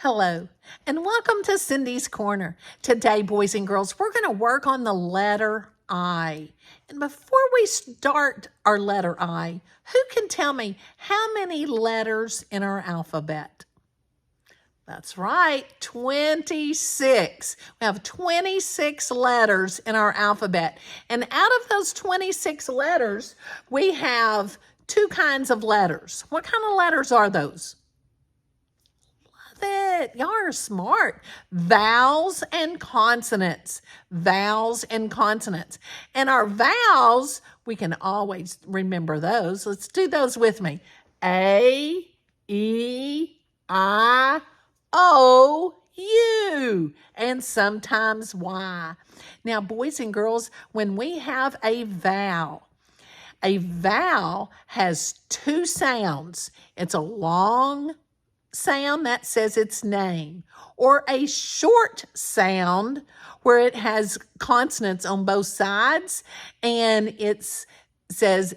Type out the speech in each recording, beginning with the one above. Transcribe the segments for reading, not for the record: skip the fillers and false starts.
Hello, and welcome to Cindy's Corner. Today, boys and girls, we're going to work on the letter I. And before we start our letter I, who can tell me how many letters in our alphabet? That's right, 26. We have 26 letters in our alphabet. And out of those 26 letters, we have two kinds of letters. What kind of letters are those? It. Y'all are smart. Vowels and consonants. Vowels and consonants. And our vowels, we can always remember those. Let's do those with me. A, E, I, O, U, and sometimes Y. Now, boys and girls, when we have a vowel has two sounds. It's a long sound that says its name, or a short sound where it has consonants on both sides and it says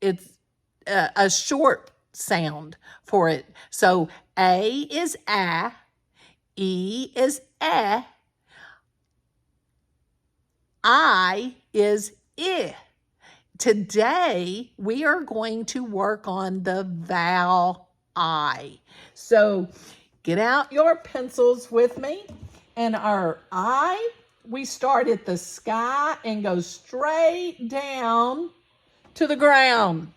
it's a short sound for it. So A is A, E is E, I is I. Today, we are going to work on the vowel I. So get out your pencils with me. And our I, we start at the sky and go straight down to the ground.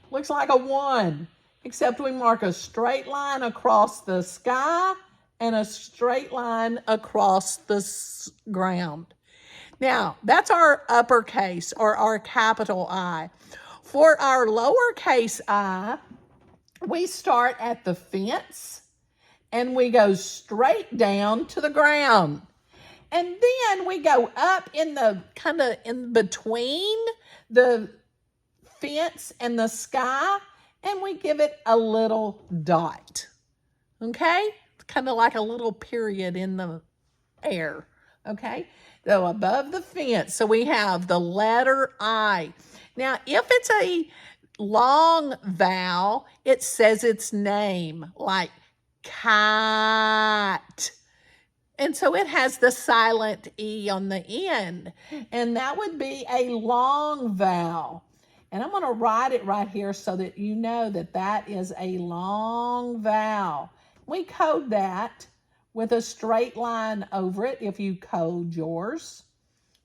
Looks like a 1, except we mark a straight line across the sky and a straight line across the ground. Now, that's our uppercase or our capital I. For our lowercase I, we start at the fence and we go straight down to the ground. And then we go up in the kind of in between the fence and the sky and we give it a little dot. Okay? It's kind of like a little period in the air. Okay? So above the fence. So we have the letter I. Now, if it's a long vowel, it says its name, like cat. And so it has the silent E on the end. And that would be a long vowel. And I'm going to write it right here so that you know that that is a long vowel. We code that with a straight line over it if you code yours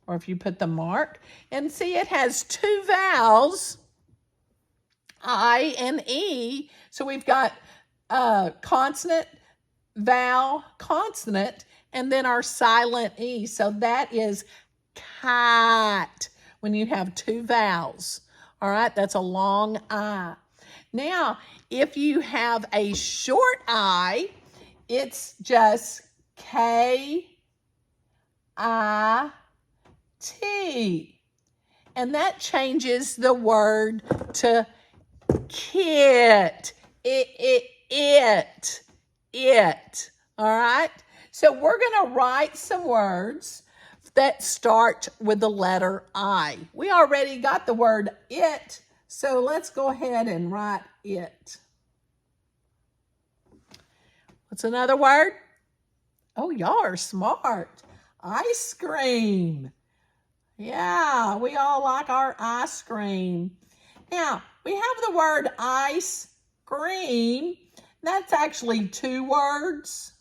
or if you put the mark. And see, it has two vowels, I and E. So we've got consonant, vowel, consonant, and then our silent E. So that is cat when you have two vowels. All right, that's a long I. Now, if you have a short I, it's just K-I-T. And that changes the word to kit. It. All right? So we're going to write some words that start with the letter I. We already got the word it, so let's go ahead and write it. What's another word? Oh, y'all are smart. Ice cream. Yeah, we all like our ice cream. Now, we have the word ice cream. That's actually two words.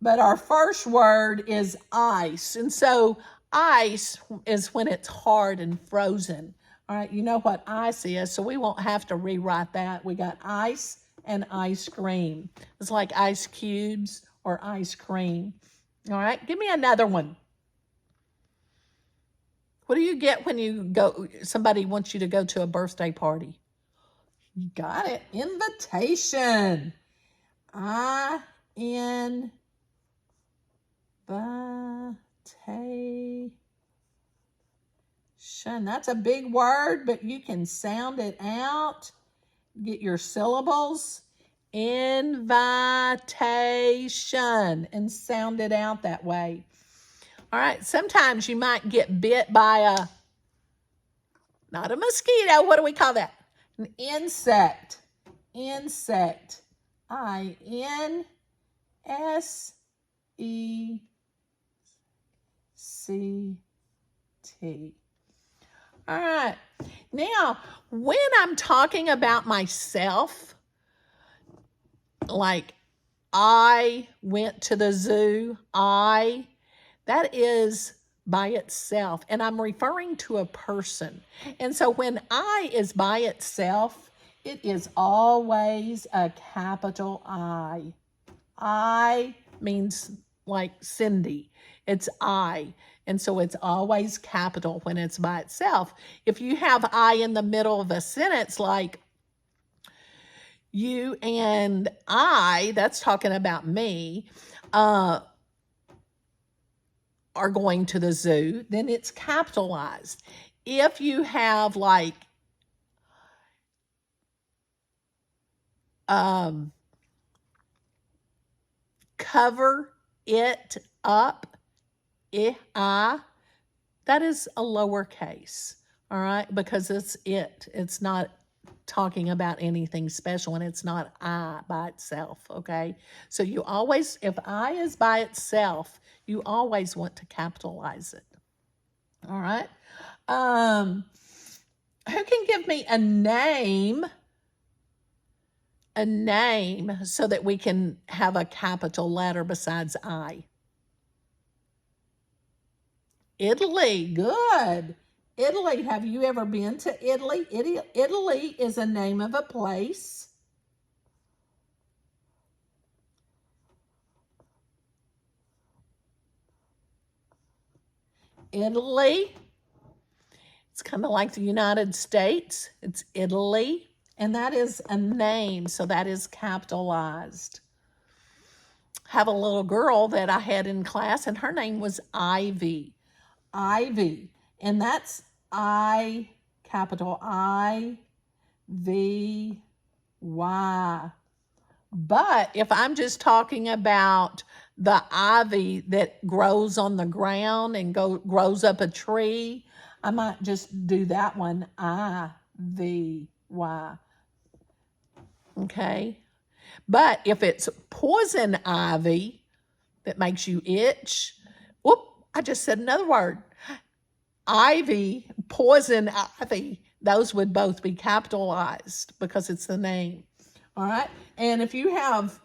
But our first word is ice. And so ice is when it's hard and frozen. All right, you know what ice is, so we won't have to rewrite that. We got ice and ice cream. It's like ice cubes or ice cream. All right, give me another one. What do you get when you go, somebody wants you to go to a birthday party? You got it, invitation. I-N-vitation. That's a big word, but you can sound it out. Get your syllables. Invitation. And sound it out that way. All right, sometimes you might get bit by not a mosquito. What do we call that? An insect. Insect. I-N-S-E-C-T. All right. Now, when I'm talking about myself, like I went to the zoo, that is by itself, and I'm referring to a person. And so when I is by itself, it is always a capital I. I means like Cindy. It's I. And so it's always capital when it's by itself. If you have I in the middle of a sentence, like you and I, that's talking about me, are going to the zoo, then it's capitalized. If you have like cover it up, that is a lowercase, all right, because it's not talking about anything special, and it's not I by itself, okay? So you always, if I is by itself, you always want to capitalize it, all right? Who can give me a name so that we can have a capital letter besides I? Italy, good. Italy, have you ever been to Italy? Italy is a name of a place. Italy, it's kind of like the United States. It's Italy, and that is a name, so that is capitalized. Have a little girl that I had in class, and her name was Ivy. Ivy, and that's I, capital I, V, Y. But if I'm just talking about the ivy that grows on the ground and grows up a tree, I might just do that one, I-V-Y. Okay? But if it's poison ivy that makes you itch, whoop, I just said another word. Ivy, poison ivy, those would both be capitalized because it's the name. All right. And if you have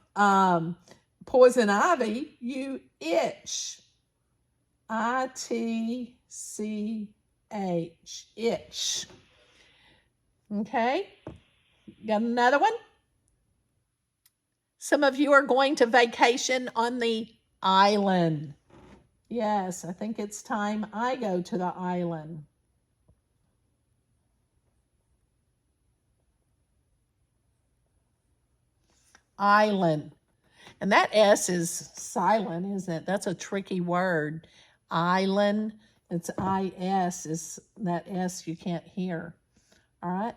poison ivy, you itch. I-T-C-H, itch. Okay. Got another one? Some of you are going to vacation on the island. Yes, I think it's time I go to the island. Island. And that S is silent, isn't it? That's a tricky word. Island. It's I-S, is that S you can't hear. All right.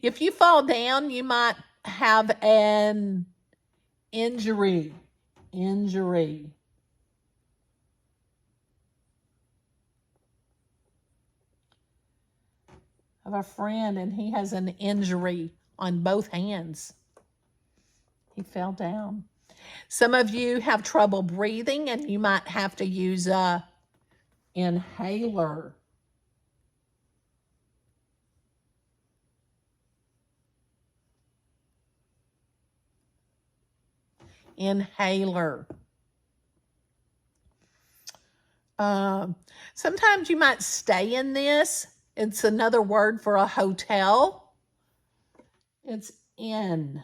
If you fall down, you might have an injury. Injury. I have a friend and he has an injury on both hands. He fell down. Some of you have trouble breathing and you might have to use a inhaler. Inhaler. Sometimes you might stay in this. It's another word for a hotel. It's inn.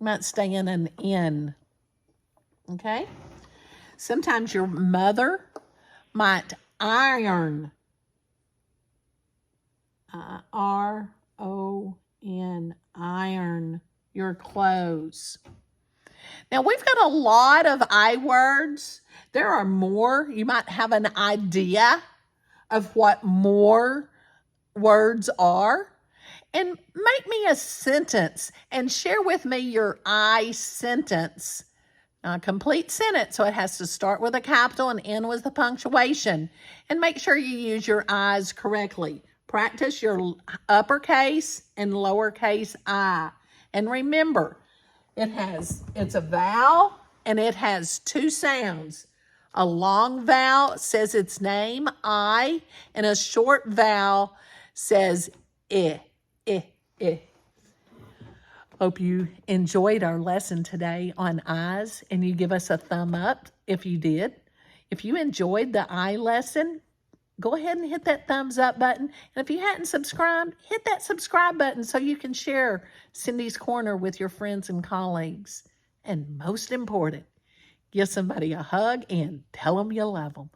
You might stay in an inn. Okay? Sometimes your mother might iron. R-O-N, iron your clothes. Now, we've got a lot of I words. There are more. You might have an idea of what more words are. And make me a sentence and share with me your I sentence. A complete sentence, so it has to start with a capital and end with the punctuation. And make sure you use your I's correctly. Practice your uppercase and lowercase I. And remember, it's a vowel and it has two sounds. A long vowel says its name, I, and a short vowel says I, I, I. Hope you enjoyed our lesson today on I's and you give us a thumb up if you did. If you enjoyed the I lesson, go ahead and hit that thumbs up button. And if you hadn't subscribed, hit that subscribe button so you can share Cindy's Corner with your friends and colleagues. And most important, give somebody a hug and tell them you love them.